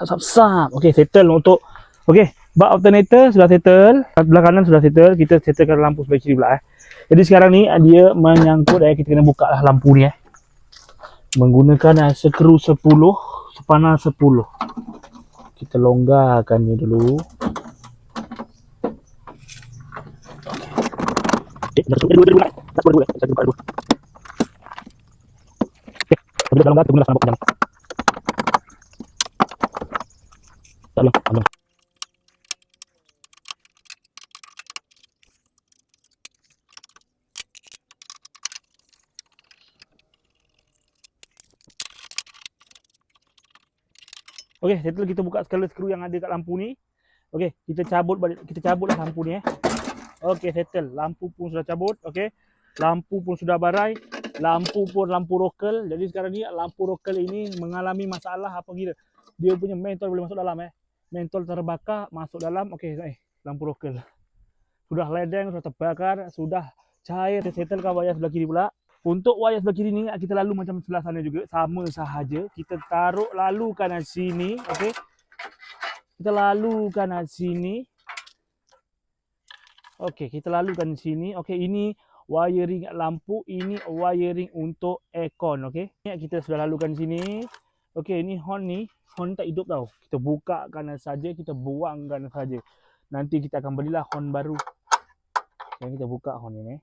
Sap. Okey, settle untuk okey, bak alternator sudah settle, sebelah kanan sudah settle, kita settlekan lampu sebelah kiri pula. Jadi sekarang ni dia menyangkut kita kena buka lah lampu ni menggunakan skru 10 sepanah 10. Kita longgarkan ni dulu. Okey, dua. Satu dua. Satu buka dua. Okey, bila dah longgar kita guna lampu panjang. Tak. Okey, setelah kita buka segala skru yang ada kat lampu ni. Okey, kita cabutlah lampu ni Okey, settle. Lampu pun sudah cabut, okey. Lampu pun sudah barai. Lampu pun lampu rokel. Jadi sekarang ni lampu rokel ini mengalami masalah apa kira. Dia punya mentol boleh masuk dalam Mentol terbakar masuk dalam. Okey, lampu rokel. Sudah ledeng, sudah terbakar, sudah cair. Kita settlekan wayar sebelah kiri pula. Untuk wayar sebelah kiri ni kita lalu macam sebelah sana juga, sama sahaja. Kita taruh lalukan sini, okey. Kita lalukan sini. Okey, kita lalukan sini. Okey, ini wiring lampu, ini wiring untuk aircon, okey. Kita sudah lalukan sini. Okey, ini horn tak hidup tau. Kita bukakan saja, kita buangkan saja. Nanti kita akan belilah horn baru. Yang kita buka horn ini.